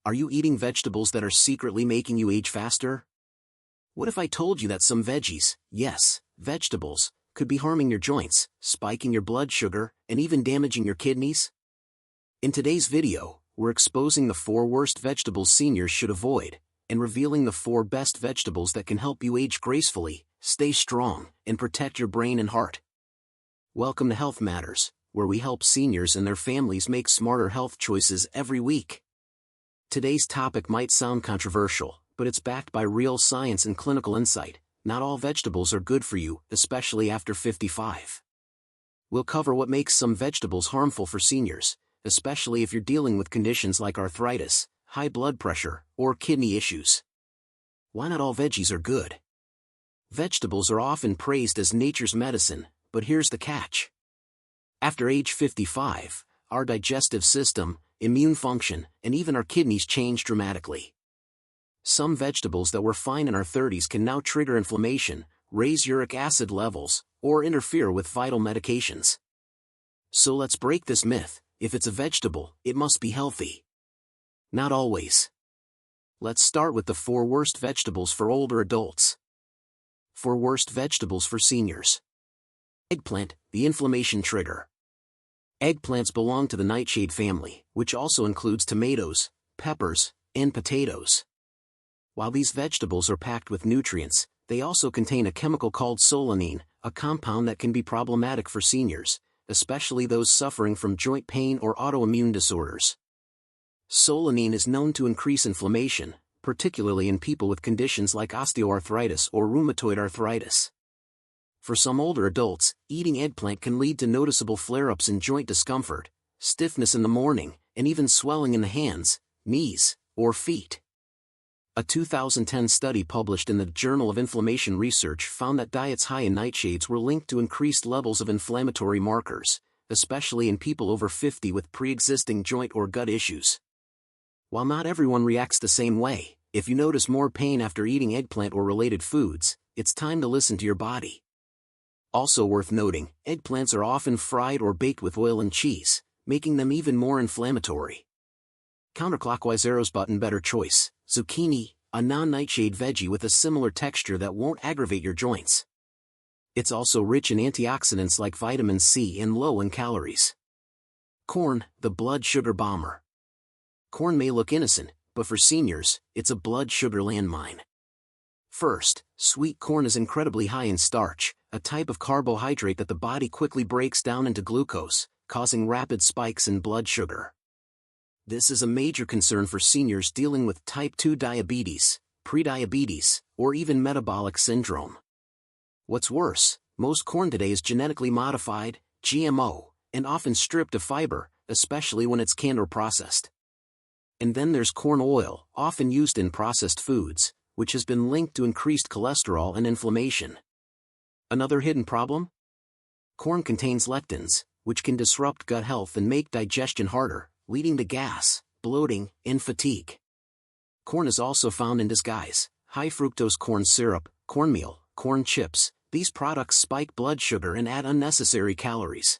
Are you eating vegetables that are secretly making you age faster? What if I told you that some veggies, yes, vegetables, could be harming your joints, spiking your blood sugar, and even damaging your kidneys? In today's video, we're exposing the 4 worst vegetables seniors should avoid, and revealing the 4 best vegetables that can help you age gracefully, stay strong, and protect your brain and heart. Welcome to Health Matters, where we help seniors and their families make smarter health choices every week. Today's topic might sound controversial, but it's backed by real science and clinical insight. Not all vegetables are good for you, especially after 55. We'll cover what makes some vegetables harmful for seniors, especially if you're dealing with conditions like arthritis, high blood pressure, or kidney issues. Why not all veggies are good? Vegetables are often praised as nature's medicine, but here's the catch. After age 55, our digestive system, immune function, and even our kidneys change dramatically. Some vegetables that were fine in our 30s can now trigger inflammation, raise uric acid levels, or interfere with vital medications. So let's break this myth: if it's a vegetable, it must be healthy. Not always. Let's start with the 4 worst vegetables for older adults. 4 worst vegetables for seniors. Eggplant, the inflammation trigger. Eggplants belong to the nightshade family, which also includes tomatoes, peppers, and potatoes. While these vegetables are packed with nutrients, they also contain a chemical called solanine, a compound that can be problematic for seniors, especially those suffering from joint pain or autoimmune disorders. Solanine is known to increase inflammation, particularly in people with conditions like osteoarthritis or rheumatoid arthritis. For some older adults, eating eggplant can lead to noticeable flare-ups in joint discomfort, stiffness in the morning, and even swelling in the hands, knees, or feet. A 2010 study published in the Journal of Inflammation Research found that diets high in nightshades were linked to increased levels of inflammatory markers, especially in people over 50 with pre-existing joint or gut issues. While not everyone reacts the same way, if you notice more pain after eating eggplant or related foods, it's time to listen to your body. Also worth noting, eggplants are often fried or baked with oil and cheese, making them even more inflammatory. Counterclockwise arrows button better choice. Zucchini, a non-nightshade veggie with a similar texture that won't aggravate your joints. It's also rich in antioxidants like vitamin C and low in calories. Corn, the blood sugar bomber. Corn may look innocent, but for seniors, it's a blood sugar landmine. First, sweet corn is incredibly high in starch, a type of carbohydrate that the body quickly breaks down into glucose, causing rapid spikes in blood sugar. This is a major concern for seniors dealing with type 2 diabetes, prediabetes, or even metabolic syndrome. What's worse, most corn today is genetically modified, GMO, and often stripped of fiber, especially when it's canned or processed. And then there's corn oil, often used in processed foods, which has been linked to increased cholesterol and inflammation. Another hidden problem? Corn contains lectins, which can disrupt gut health and make digestion harder, leading to gas, bloating, and fatigue. Corn is also found in disguise: high fructose corn syrup, cornmeal, corn chips. These products spike blood sugar and add unnecessary calories.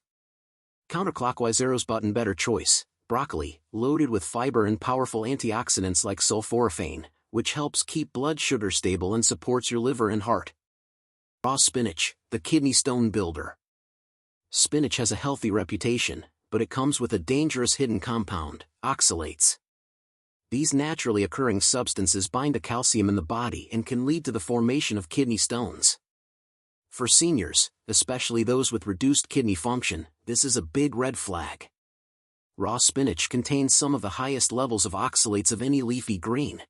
Counterclockwise arrows button better choice. Broccoli, loaded with fiber and powerful antioxidants like sulforaphane, which helps keep blood sugar stable and supports your liver and heart. Raw spinach, the kidney stone builder. Spinach has a healthy reputation, but it comes with a dangerous hidden compound, oxalates. These naturally occurring substances bind to calcium in the body and can lead to the formation of kidney stones. For seniors, especially those with reduced kidney function, this is a big red flag. Raw spinach contains some of the highest levels of oxalates of any leafy green.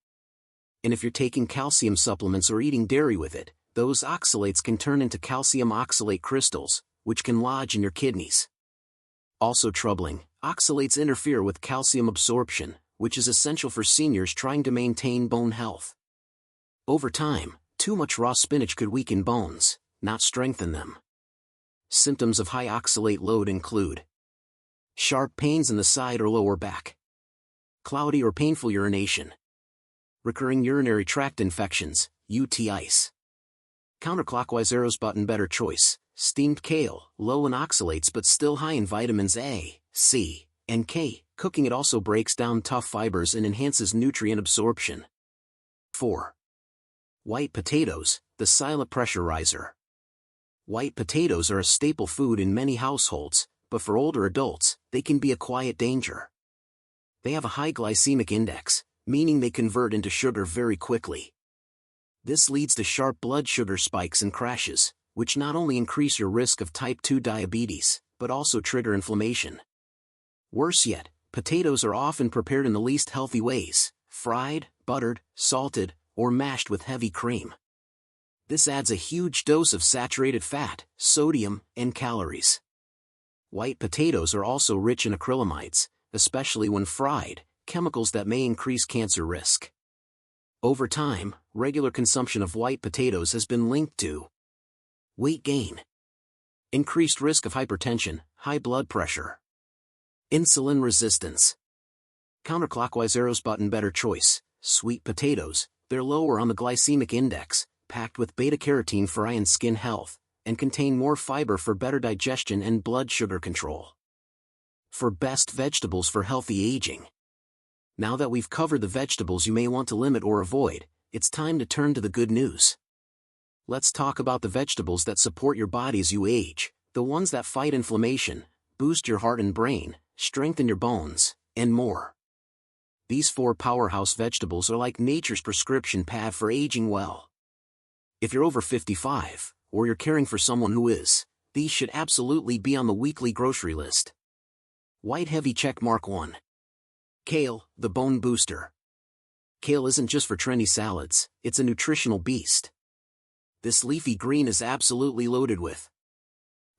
And if you're taking calcium supplements or eating dairy with it, those oxalates can turn into calcium oxalate crystals, which can lodge in your kidneys. Also troubling, oxalates interfere with calcium absorption, which is essential for seniors trying to maintain bone health. Over time, too much raw spinach could weaken bones, not strengthen them. Symptoms of high oxalate load include sharp pains in the side or lower back, cloudy or painful urination, recurring urinary tract infections, UTIs. Counterclockwise arrows button better choice. Steamed kale, low in oxalates but still high in vitamins A, C, and K, cooking it also breaks down tough fibers and enhances nutrient absorption. 4. White potatoes, the silent pressurizer. White potatoes are a staple food in many households, but for older adults, they can be a quiet danger. They have a high glycemic index, meaning they convert into sugar very quickly. This leads to sharp blood sugar spikes and crashes, which not only increase your risk of type 2 diabetes, but also trigger inflammation. Worse yet, potatoes are often prepared in the least healthy ways: fried, buttered, salted, or mashed with heavy cream. This adds a huge dose of saturated fat, sodium, and calories. White potatoes are also rich in acrylamides, especially when fried, chemicals that may increase cancer risk. Over time, regular consumption of white potatoes has been linked to weight gain, increased risk of hypertension, high blood pressure, insulin resistance. Counterclockwise arrows button. Better choice: sweet potatoes. They're lower on the glycemic index, packed with beta-carotene for eye and skin health, and contain more fiber for better digestion and blood sugar control. For best vegetables for healthy aging. Now that we've covered the vegetables you may want to limit or avoid, it's time to turn to the good news. Let's talk about the vegetables that support your body as you age, the ones that fight inflammation, boost your heart and brain, strengthen your bones, and more. These 4 powerhouse vegetables are like nature's prescription pad for aging well. If you're over 55, or you're caring for someone who is, these should absolutely be on the weekly grocery list. White heavy checkmark 1. Kale, the bone booster. Kale isn't just for trendy salads, it's a nutritional beast. This leafy green is absolutely loaded with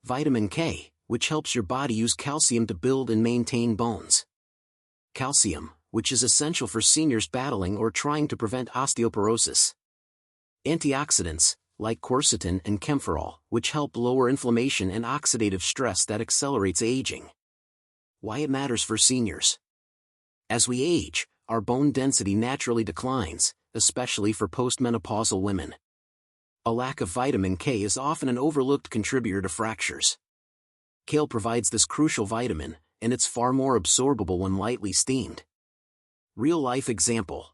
vitamin K, which helps your body use calcium to build and maintain bones. Calcium, which is essential for seniors battling or trying to prevent osteoporosis. Antioxidants, like quercetin and camphorol, which help lower inflammation and oxidative stress that accelerates aging. Why it matters for seniors. As we age, our bone density naturally declines, especially for postmenopausal women. A lack of vitamin K is often an overlooked contributor to fractures. Kale provides this crucial vitamin, and it's far more absorbable when lightly steamed. Real-life example.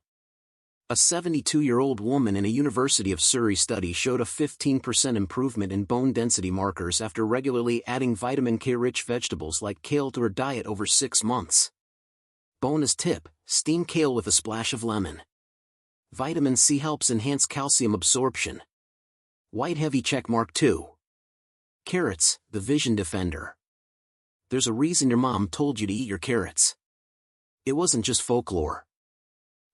A 72-year-old woman in a University of Surrey study showed a 15% improvement in bone density markers after regularly adding vitamin K-rich vegetables like kale to her diet over 6 months. Bonus tip: steam kale with a splash of lemon. Vitamin C helps enhance calcium absorption. White heavy checkmark 2. Carrots, the vision defender. There's a reason your mom told you to eat your carrots. It wasn't just folklore.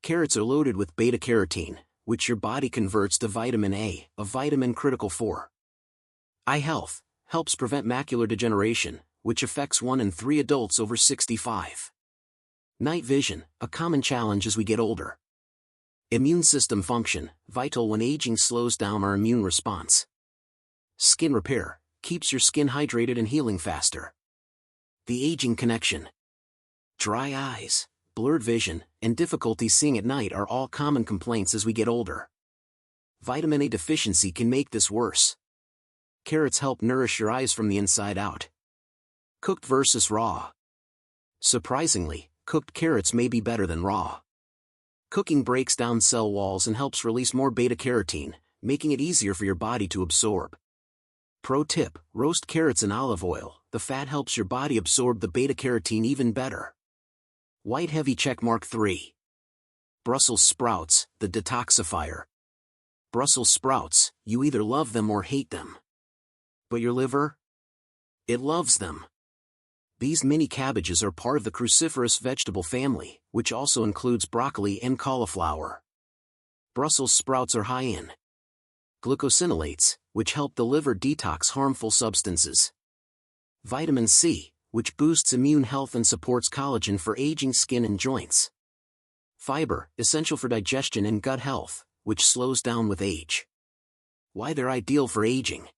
Carrots are loaded with beta-carotene, which your body converts to vitamin A, a vitamin critical for eye health, helps prevent macular degeneration, which affects 1 in 3 adults over 65. Night vision, a common challenge as we get older. Immune system function, vital when aging slows down our immune response. Skin repair, keeps your skin hydrated and healing faster. The aging connection. Dry eyes, blurred vision, and difficulty seeing at night are all common complaints as we get older. Vitamin A deficiency can make this worse. Carrots help nourish your eyes from the inside out. Cooked versus raw. Surprisingly, cooked carrots may be better than raw. Cooking breaks down cell walls and helps release more beta-carotene, making it easier for your body to absorb. Pro tip: roast carrots in olive oil. The fat helps your body absorb the beta-carotene even better. White heavy checkmark 3. Brussels sprouts, the detoxifier. Brussels sprouts, you either love them or hate them. But your liver? It loves them. These mini cabbages are part of the cruciferous vegetable family, which also includes broccoli and cauliflower. Brussels sprouts are high in glucosinolates, which help the liver detox harmful substances. Vitamin C, which boosts immune health and supports collagen for aging skin and joints. Fiber, essential for digestion and gut health, which slows down with age. Why they're ideal for aging.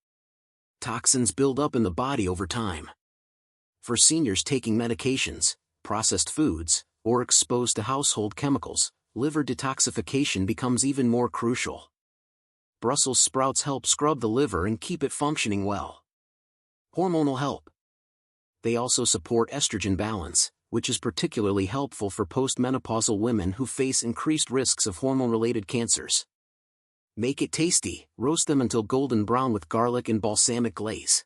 Toxins build up in the body over time. For seniors taking medications, processed foods, or exposed to household chemicals, liver detoxification becomes even more crucial. Brussels sprouts help scrub the liver and keep it functioning well. Hormonal help. They also support estrogen balance, which is particularly helpful for postmenopausal women who face increased risks of hormone-related cancers. Make it tasty, roast them until golden brown with garlic and balsamic glaze.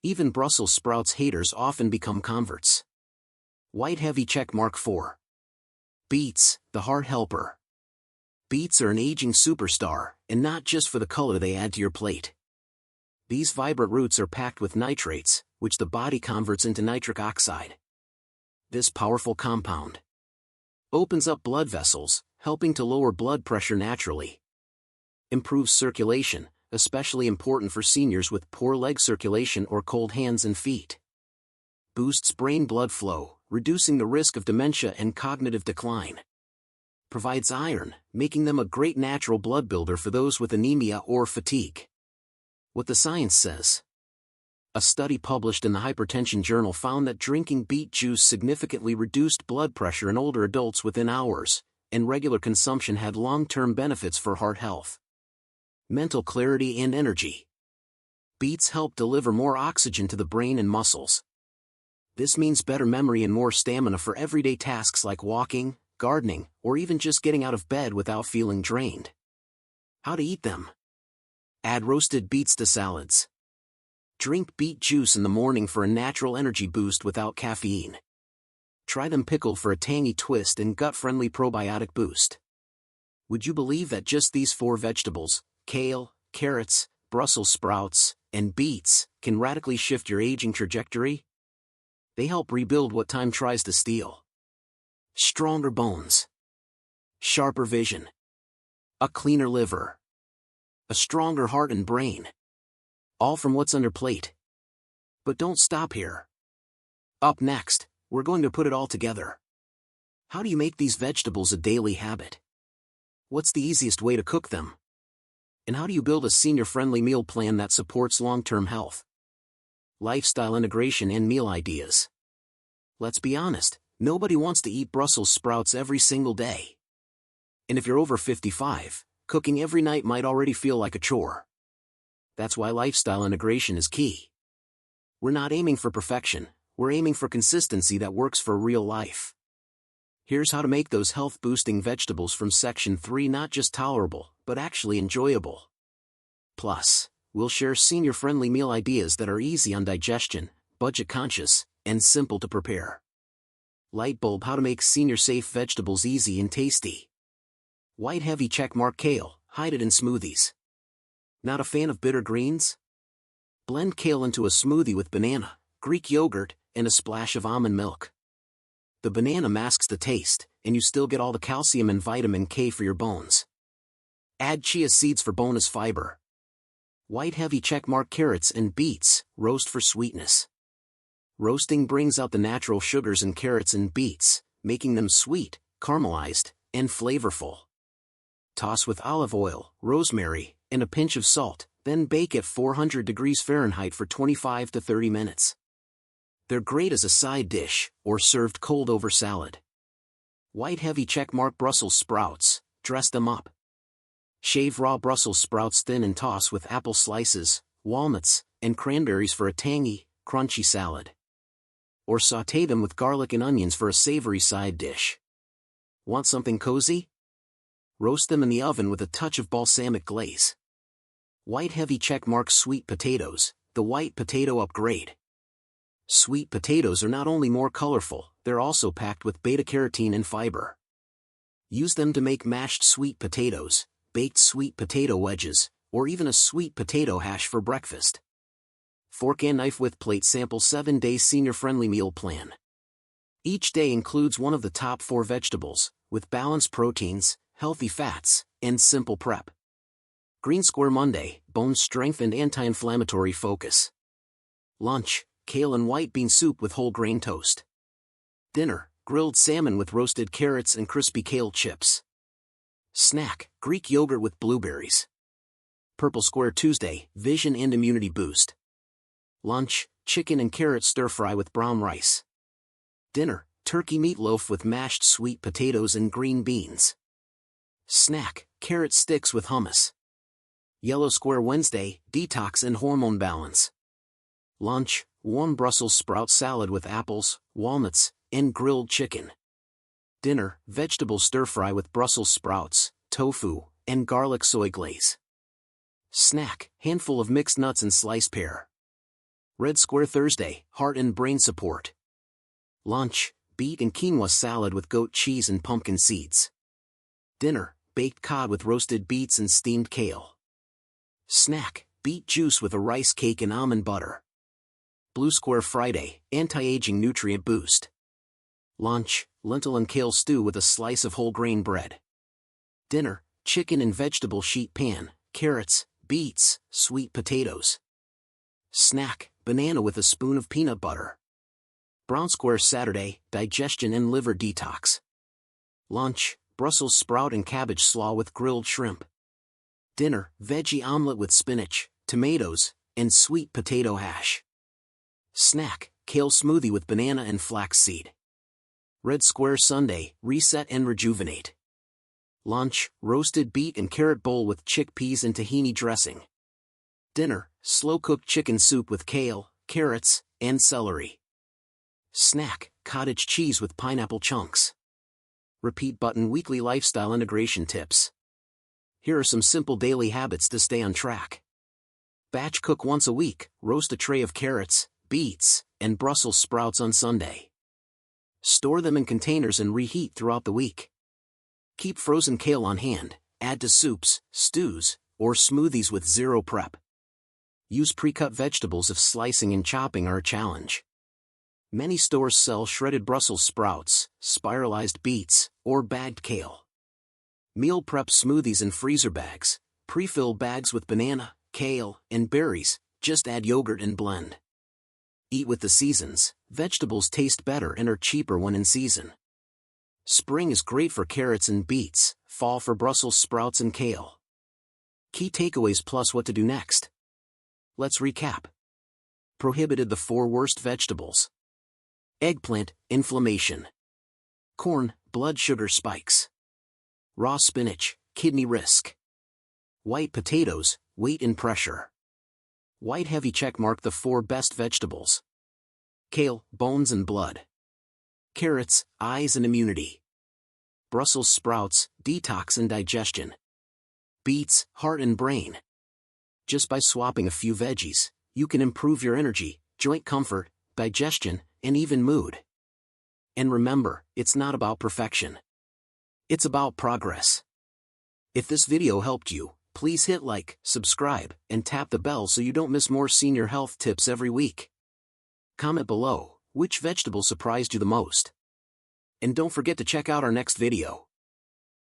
Even Brussels sprouts haters often become converts. White heavy checkmark 4. Beets, the heart helper. Beets are an aging superstar, and not just for the color they add to your plate. These vibrant roots are packed with nitrates, which the body converts into nitric oxide. This powerful compound opens up blood vessels, helping to lower blood pressure naturally. Improves circulation, especially important for seniors with poor leg circulation or cold hands and feet. Boosts brain blood flow, reducing the risk of dementia and cognitive decline. Provides iron, making them a great natural blood builder for those with anemia or fatigue. What the science says. A study published in the Hypertension Journal found that drinking beet juice significantly reduced blood pressure in older adults within hours, and regular consumption had long-term benefits for heart health. Mental clarity and energy. Beets help deliver more oxygen to the brain and muscles. This means better memory and more stamina for everyday tasks like walking, gardening, or even just getting out of bed without feeling drained. How to eat them. Add roasted beets to salads. Drink beet juice in the morning for a natural energy boost without caffeine. Try them pickled for a tangy twist and gut-friendly probiotic boost. Would you believe that just these 4 vegetables, kale, carrots, Brussels sprouts, and beets, can radically shift your aging trajectory? They help rebuild what time tries to steal. Stronger bones. Sharper vision. A cleaner liver. A stronger heart and brain. All from what's on your plate. But don't stop here. Up next, we're going to put it all together. How do you make these vegetables a daily habit? What's the easiest way to cook them? And how do you build a senior-friendly meal plan that supports long-term health? Lifestyle integration and meal ideas. Let's be honest, nobody wants to eat Brussels sprouts every single day. And if you're over 55, cooking every night might already feel like a chore. That's why lifestyle integration is key. We're not aiming for perfection, we're aiming for consistency that works for real life. Here's how to make those health-boosting vegetables from Section 3 not just tolerable, but actually enjoyable. Plus, we'll share senior-friendly meal ideas that are easy on digestion, budget-conscious, and simple to prepare. Lightbulb: how to make senior-safe vegetables easy and tasty. White heavy checkmark kale, hide it in smoothies. Not a fan of bitter greens? Blend kale into a smoothie with banana, Greek yogurt, and a splash of almond milk. The banana masks the taste, and you still get all the calcium and vitamin K for your bones. Add chia seeds for bonus fiber. White heavy checkmark carrots and beets, roast for sweetness. Roasting brings out the natural sugars in carrots and beets, making them sweet, caramelized, and flavorful. Toss with olive oil, rosemary, and a pinch of salt, then bake at 400 degrees Fahrenheit for 25 to 30 minutes. They're great as a side dish, or served cold over salad. White heavy checkmark Brussels sprouts, dress them up. Shave raw Brussels sprouts thin and toss with apple slices, walnuts, and cranberries for a tangy, crunchy salad. Or sauté them with garlic and onions for a savory side dish. Want something cozy? Roast them in the oven with a touch of balsamic glaze. White heavy checkmark sweet potatoes, the white potato upgrade. Sweet potatoes are not only more colorful, they're also packed with beta-carotene and fiber. Use them to make mashed sweet potatoes, baked sweet potato wedges, or even a sweet potato hash for breakfast. Fork and knife with plate sample 7-day senior-friendly meal plan. Each day includes one of the top 4 vegetables, with balanced proteins, healthy fats, and simple prep. Green Square Monday, bone strength and anti-inflammatory focus. Lunch, kale and white bean soup with whole grain toast. Dinner, grilled salmon with roasted carrots and crispy kale chips. Snack, Greek yogurt with blueberries. Purple Square Tuesday, vision and immunity boost. Lunch, chicken and carrot stir-fry with brown rice. Dinner, turkey meatloaf with mashed sweet potatoes and green beans. Snack, carrot sticks with hummus. Yellow Square Wednesday, detox and hormone balance. Lunch, warm Brussels sprout salad with apples, walnuts, and grilled chicken. Dinner, vegetable stir-fry with Brussels sprouts, tofu, and garlic soy glaze. Snack, handful of mixed nuts and sliced pear. Red Square Thursday, heart and brain support. Lunch, beet and quinoa salad with goat cheese and pumpkin seeds. Dinner, baked cod with roasted beets and steamed kale. Snack, beet juice with a rice cake and almond butter. Blue Square Friday, anti-aging nutrient boost. Lunch, lentil and kale stew with a slice of whole grain bread. Dinner, chicken and vegetable sheet pan, carrots, beets, sweet potatoes. Snack, banana with a spoon of peanut butter. Brown Square Saturday, digestion and liver detox. Lunch, Brussels sprout and cabbage slaw with grilled shrimp. Dinner, veggie omelet with spinach, tomatoes, and sweet potato hash. Snack, kale smoothie with banana and flaxseed. Red Square Sunday, reset and rejuvenate. Lunch, roasted beet and carrot bowl with chickpeas and tahini dressing. Dinner, slow-cooked chicken soup with kale, carrots, and celery. Snack, cottage cheese with pineapple chunks. Repeat button weekly lifestyle integration tips. Here are some simple daily habits to stay on track. Batch cook once a week, roast a tray of carrots, beets, and Brussels sprouts on Sunday. Store them in containers and reheat throughout the week. Keep frozen kale on hand, add to soups, stews, or smoothies with zero prep. Use pre-cut vegetables if slicing and chopping are a challenge. Many stores sell shredded Brussels sprouts, spiralized beets, or bagged kale. Meal prep smoothies in freezer bags, pre-fill bags with banana, kale, and berries, just add yogurt and blend. Eat with the seasons, vegetables taste better and are cheaper when in season. Spring is great for carrots and beets, fall for Brussels sprouts and kale. Key takeaways plus what to do next. Let's recap. Prohibited the 4 worst vegetables. Eggplant, inflammation. Corn, blood sugar spikes. Raw spinach, kidney risk. White potatoes, weight and pressure. White heavy checkmark the 4 best vegetables. Kale, bones and blood. Carrots, eyes and immunity. Brussels sprouts, detox and digestion. Beets, heart and brain. Just by swapping a few veggies, you can improve your energy, joint comfort, digestion, and even mood. And remember, it's not about perfection. It's about progress. If this video helped you, please hit like, subscribe, and tap the bell so you don't miss more senior health tips every week. Comment below, which vegetable surprised you the most? And don't forget to check out our next video.